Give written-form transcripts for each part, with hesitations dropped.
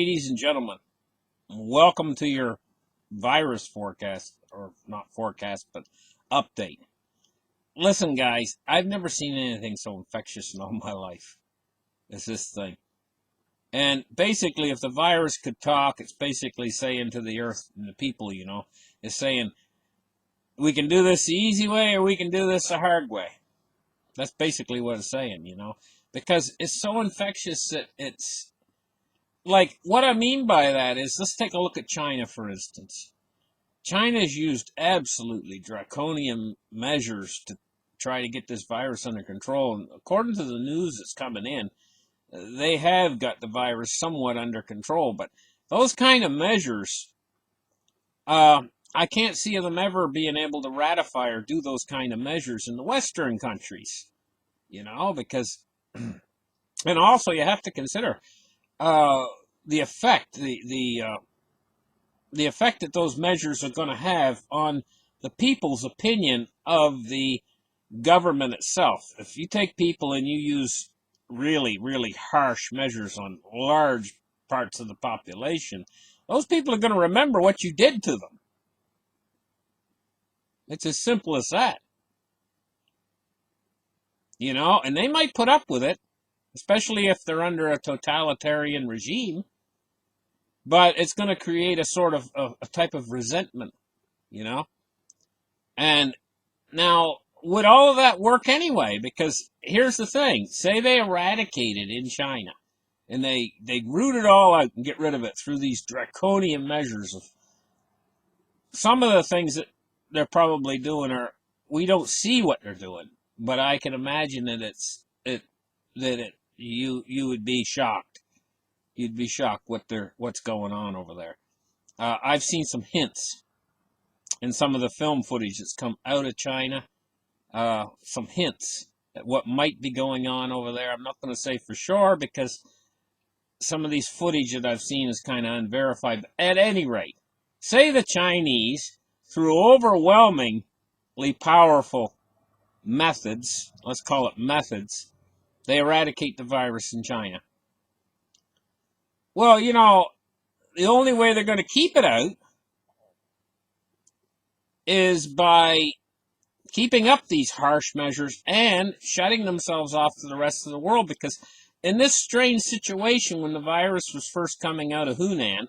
ladies and gentlemen, welcome to your virus forecast, or not forecast, but update. Listen, guys, I've never seen anything so infectious in all my life as this thing. And basically, if the virus could talk, it's basically saying to the earth and the people, is saying, we can do this the easy way or we can do this the hard way. That's basically what it's saying, because it's so infectious that it's like, what I mean by that is, let's take a look at China, for instance. China's used absolutely draconian measures to try to get this virus under control. And according to the news that's coming in, they have got the virus somewhat under control. But those kind of measures, I can't see them ever being able to ratify or do those kind of measures in the Western countries, because, and also you have to consider the effect, the effect that those measures are going to have on the people's opinion of the government itself. If you take people and you use really, really harsh measures on large parts of the population, those people are going to remember what you did to them. It's as simple as that. And they might put up with it, especially if they're under a totalitarian regime. But it's going to create a sort of a type of resentment, And now, would all of that work anyway? Because here's the thing. Say they eradicate it in China, and they root it all out and get rid of it through these draconian measures. Of some of the things that they're probably doing we don't see what they're doing, but I can imagine that you would be shocked. You'd be shocked what's going on over there. I've seen some hints in some of the film footage that's come out of China. Some hints at what might be going on over there. I'm not going to say for sure because some of these footage that I've seen is kind of unverified. But at any rate, say the Chinese, through overwhelmingly powerful methods, let's call it methods, they eradicate the virus in China. Well, the only way they're going to keep it out is by keeping up these harsh measures and shutting themselves off to the rest of the world. Because in this strange situation, when the virus was first coming out of Hunan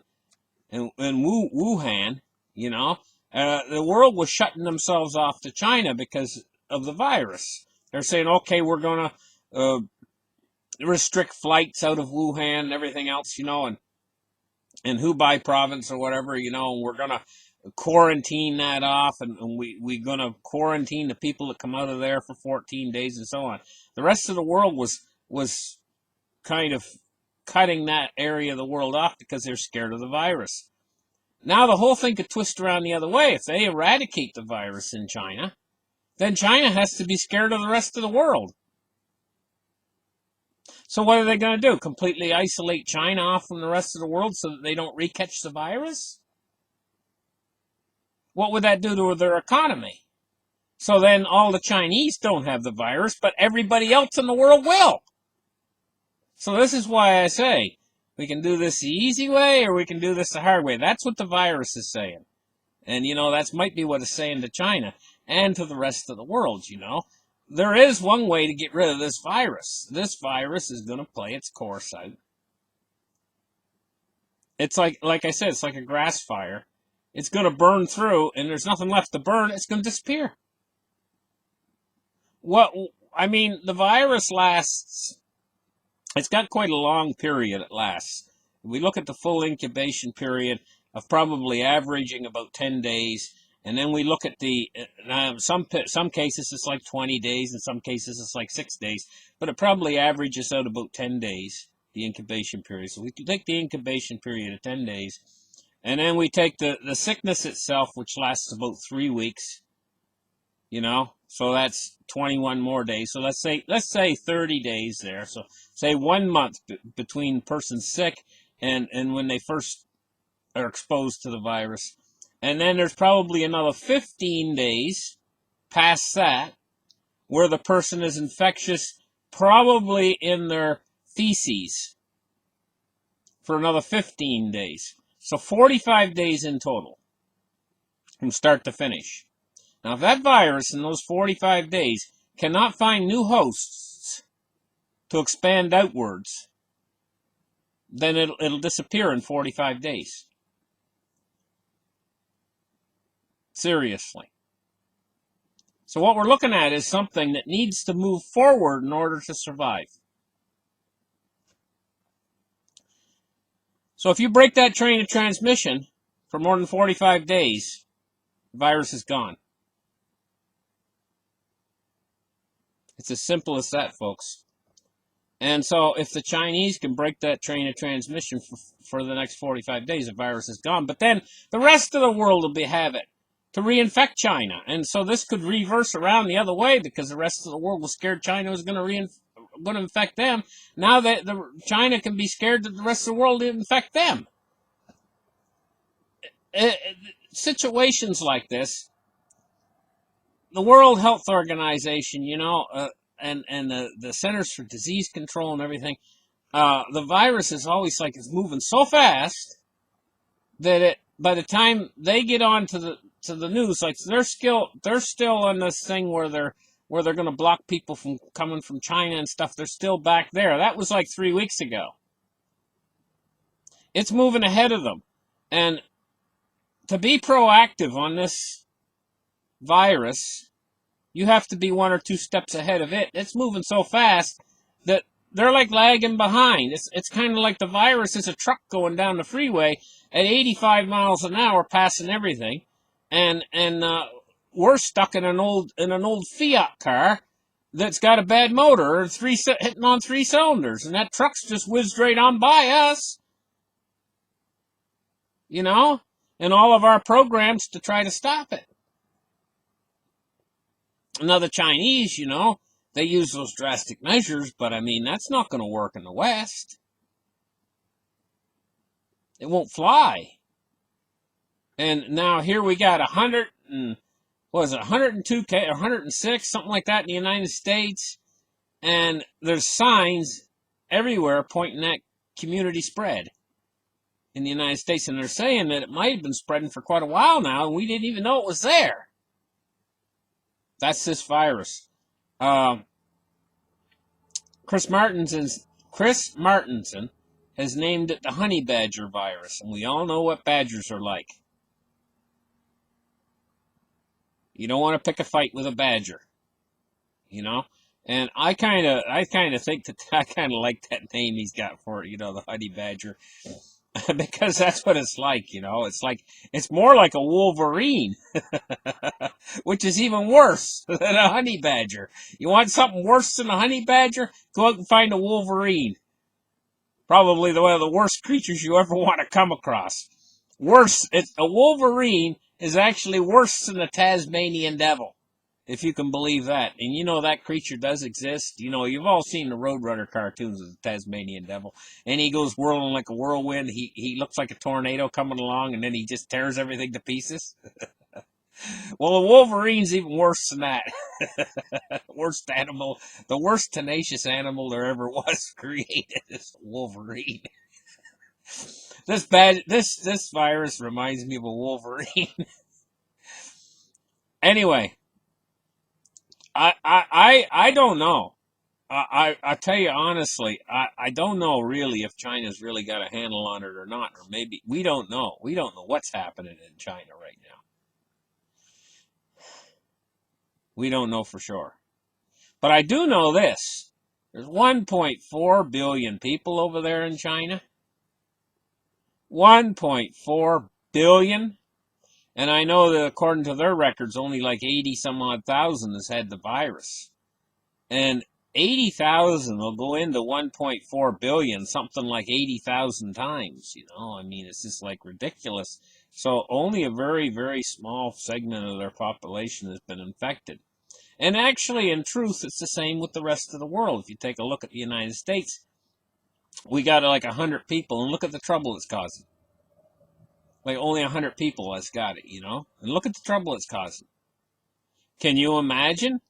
and Wuhan, the world was shutting themselves off to China because of the virus. They're saying, okay, we're going to restrict flights out of Wuhan and everything else, and Hubei province or whatever, and we're going to quarantine that off, and we're going to quarantine the people that come out of there for 14 days and so on. The rest of the world was kind of cutting that area of the world off because they're scared of the virus. Now the whole thing could twist around the other way. If they eradicate the virus in China, then China has to be scared of the rest of the world. So what are they going to do? Completely isolate China off from the rest of the world so that they don't recatch the virus? What would that do to their economy? So then all the Chinese don't have the virus, but everybody else in the world will. So this is why I say, we can do this the easy way or we can do this the hard way. That's what the virus is saying. And, that might be what it's saying to China and to the rest of the world, There is one way to get rid of this virus. This virus is going to play its course out. It's like I said, it's like a grass fire. It's going to burn through, and there's nothing left to burn. It's going to disappear. The virus lasts. It's got quite a long period it lasts. We look at the full incubation period of probably averaging about 10 days. And then we look at some cases it's like 20 days, in some cases it's like 6 days, but it probably averages out about 10 days, the incubation period. So we take the incubation period of 10 days, and then we take the sickness itself, which lasts about 3 weeks, so that's 21 more days. So let's say 30 days there. So say 1 month between person sick and when they first are exposed to the virus. And then there's probably another 15 days past that where the person is infectious, probably in their feces. for another 15 days. So 45 days in total from start to finish. Now, if that virus in those 45 days cannot find new hosts to expand outwards, then it'll disappear in 45 days. Seriously. So what we're looking at is something that needs to move forward in order to survive. So if you break that chain of transmission for more than 45 days, the virus is gone. It's as simple as that, folks. And so if the Chinese can break that chain of transmission for the next 45 days, the virus is gone. But then the rest of the world will have it to reinfect China. And so this could reverse around the other way because the rest of the world was scared China was going to infect them. Now that China can be scared that the rest of the world will infect them. Situations like this, the World Health Organization, and the Centers for Disease Control and everything, the virus is always like it's moving so fast that by the time they get on to the news, like they're still on this thing where they're going to block people from coming from China and stuff. They're still back there. That was like 3 weeks ago. It's moving ahead of them, and to be proactive on this virus, you have to be 1 or 2 steps ahead of it. It's moving so fast that they're like lagging behind. It's kind of like the virus is a truck going down the freeway at 85 miles an hour, passing everything, and we're stuck in an old Fiat car that's got a bad motor, hitting on 3 cylinders, and that truck's just whizzed right on by us, and all of our programs to try to stop it. Now the Chinese, they use those drastic measures, but I mean, that's not going to work in the West. It won't fly. And now here we got 102 or 106, something like that in the United States. And there's signs everywhere pointing at community spread in the United States. And they're saying that it might have been spreading for quite a while now, and we didn't even know it was there. That's this virus. Chris Martenson has named it the honey badger virus, and we all know what badgers are like. You don't want to pick a fight with a badger, And I kind of think that I kind of like that name he's got for it, the honey badger, because that's what it's like, it's more like a wolverine, which is even worse than a honey badger. You want something worse than a honey badger? Go out and find a wolverine. Probably one of the worst creatures you ever want to come across. Worse, a wolverine is actually worse than a Tasmanian devil, if you can believe that. And that creature does exist. You've all seen the Roadrunner cartoons of the Tasmanian devil. And he goes whirling like a whirlwind. He looks like a tornado coming along, and then he just tears everything to pieces. Well, a wolverine's even worse than that. Worst animal, the worst tenacious animal there ever was created is a wolverine. This virus reminds me of a wolverine. Anyway, I don't know. I tell you honestly, I don't know really if China's really got a handle on it or not, or maybe we don't know. We don't know what's happening in China right now. We don't know for sure. But I do know this. There's 1.4 billion people over there in China. 1.4 billion. And I know that according to their records, only like 80 some odd thousand has had the virus. And 80,000 will go into 1.4 billion, something like 80,000 times, I mean, it's just like ridiculous. So only a very, very small segment of their population has been infected. And actually, in truth, it's the same with the rest of the world. If you take a look at the United States, we got like 100 people, and look at the trouble it's causing. Like only 100 people has got it, And look at the trouble it's causing. Can you imagine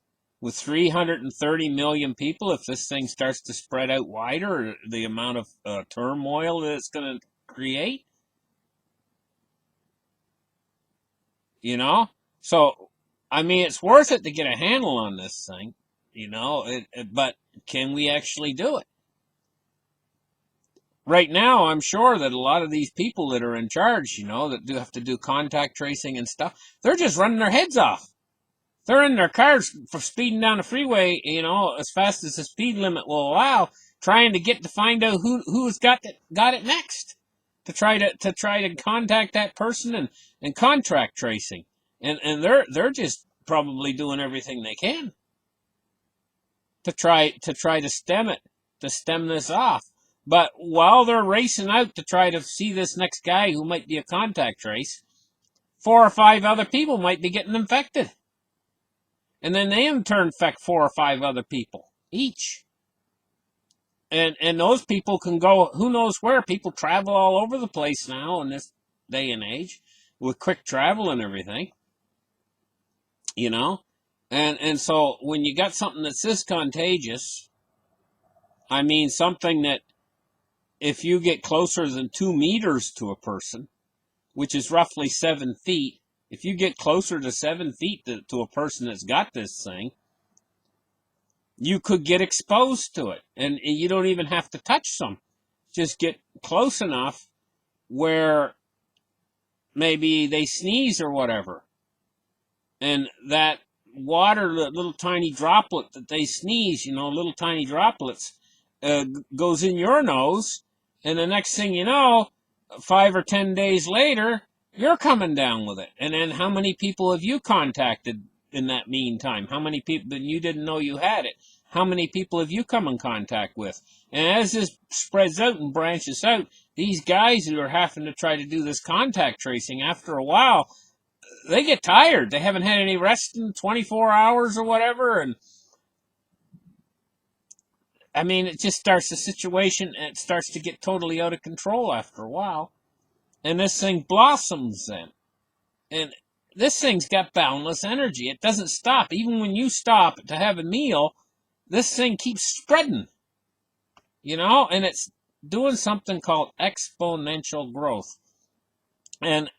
with 330 million people, if this thing starts to spread out wider, the amount of turmoil that it's going to create, you know? So, I mean, it's worth it to get a handle on this thing, you know, but can we actually do it? Right now, I'm sure that a lot of these people that are in charge, you know, that do have to do contact tracing and stuff, they're just running their heads off. They're in their cars for speeding down the freeway, you know, as fast as the speed limit will allow, trying to get to find out who's got it next, to try to contact that person and contract tracing, and they're just probably doing everything they can to try to stem this off. But while they're racing out to try to see this next guy who might be a contact trace, 4 or 5 other people might be getting infected. And then they in turn infect 4 or 5 other people each. And those people can go who knows where. People travel all over the place now in this day and age with quick travel and everything. You know? And so when you got something that's this contagious, I mean something that if you get closer than 2 meters to a person, which is roughly 7 feet, if you get closer to 7 feet to a person that's got this thing, you could get exposed to it. And you don't even have to touch them. Just get close enough where maybe they sneeze or whatever. And that water, that little tiny droplet that they sneeze, you know, little tiny droplets, goes in your nose. And the next thing you know, 5 or 10 days later, you're coming down with it. And then how many people have you contacted in that meantime? How many people that you didn't know you had it? How many people have you come in contact with? And as this spreads out and branches out, these guys who are having to try to do this contact tracing, after a while, they get tired. They haven't had any rest in 24 hours or whatever. And I mean, it just starts the situation, and it starts to get totally out of control after a while. And this thing blossoms then. And this thing's got boundless energy. It doesn't stop. Even when you stop to have a meal, this thing keeps spreading. You know, and it's doing something called exponential growth. And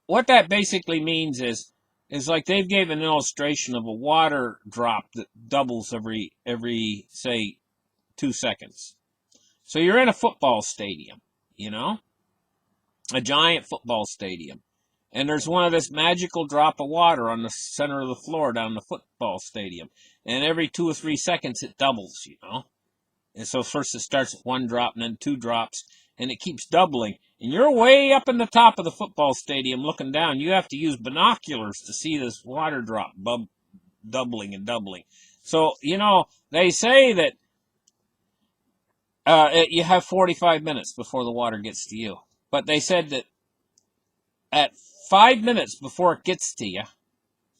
what that basically means is like they've gave an illustration of a water drop that doubles every say 2 seconds. So you're in a football stadium, you know, a giant football stadium. And there's one of this magical drop of water on the center of the floor down the football stadium. And every 2 or 3 seconds it doubles, you know. And so first it starts with 1 drop and then 2 drops. And it keeps doubling. And you're way up in the top of the football stadium looking down. You have to use binoculars to see this water drop doubling and doubling. So, you know, they say that you have 45 minutes before the water gets to you. But they said that at 5 minutes before it gets to you,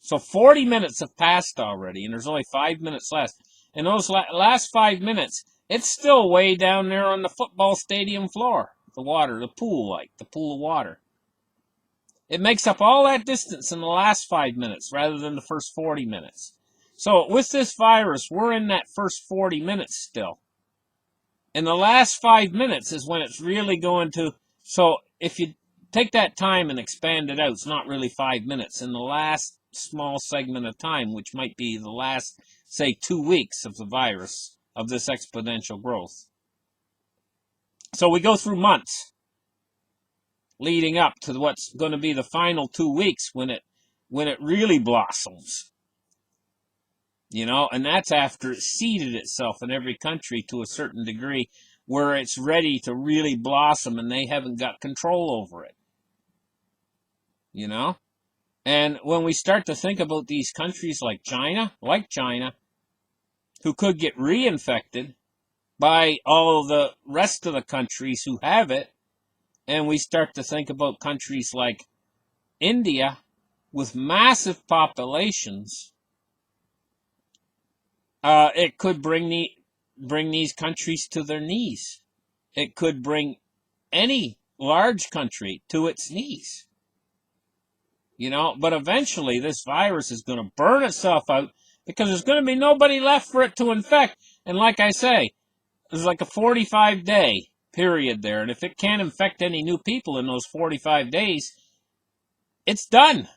so 40 minutes have passed already, and there's only 5 minutes left. And those last 5 minutes, it's still way down there on the football stadium floor. The water, the pool of water. It makes up all that distance in the last 5 minutes rather than the first 40 minutes. So with this virus, we're in that first 40 minutes still. And the last 5 minutes is when it's really going to... So if you take that time and expand it out, it's not really 5 minutes. In the last small segment of time, which might be the last, say, 2 weeks of the virus, of this exponential growth. So we go through months leading up to what's going to be the final 2 weeks when it really blossoms. You know, and that's after it seeded itself in every country to a certain degree where it's ready to really blossom and they haven't got control over it. You know? And when we start to think about these countries like China, who could get reinfected by all the rest of the countries who have it, and we start to think about countries like India with massive populations, it could bring these countries to their knees. It could bring any large country to its knees. You know, but eventually this virus is going to burn itself out. because there's going to be nobody left for it to infect. And like I say, there's like a 45-day period there. And if it can't infect any new people in those 45 days, it's done.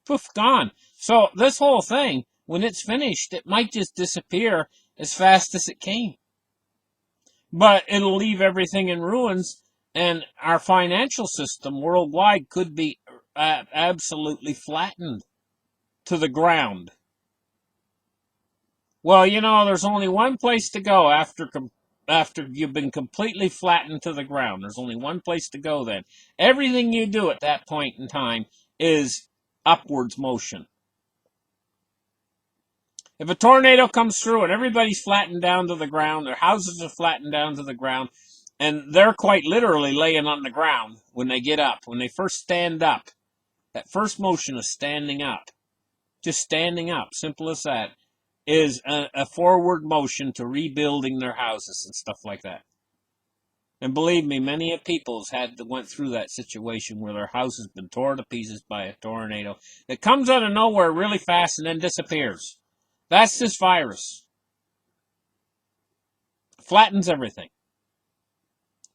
Poof, gone. So this whole thing, when it's finished, it might just disappear as fast as it came. But it'll leave everything in ruins, and our financial system worldwide could be absolutely flattened to the ground. Well, you know, there's only one place to go after you've been completely flattened to the ground. There's only one place to go then. Everything you do at that point in time is upwards motion. If a tornado comes through and everybody's flattened down to the ground, their houses are flattened down to the ground, and they're quite literally laying on the ground when they get up. When they first stand up, that first motion of standing up, just standing up, simple as that, is a forward motion to rebuilding their houses and stuff like that. And believe me, many of people went through that situation where their house has been torn to pieces by a tornado that comes out of nowhere really fast and then disappears. That's this virus. Flattens everything.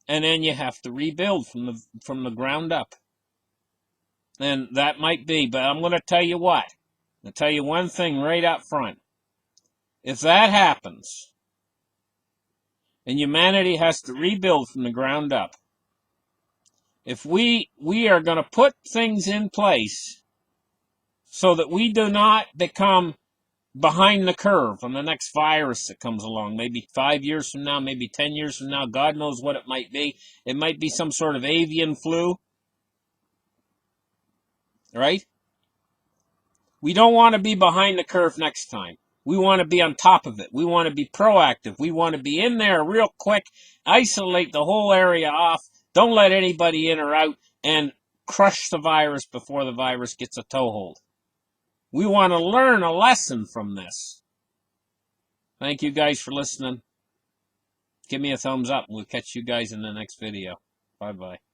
And then you have to rebuild from the ground up. And that might be, but I'm going to tell you what. I'll tell you one thing right up front. If that happens, and humanity has to rebuild from the ground up, if we are going to put things in place so that we do not become behind the curve on the next virus that comes along, maybe 5 years from now, maybe 10 years from now, God knows what it might be. It might be some sort of avian flu, right? We don't want to be behind the curve next time. We want to be on top of it. We want to be proactive. We want to be in there real quick, isolate the whole area off, don't let anybody in or out, and crush the virus before the virus gets a toehold. We want to learn a lesson from this. Thank you guys for listening. Give me a thumbs up, and we'll catch you guys in the next video. Bye-bye.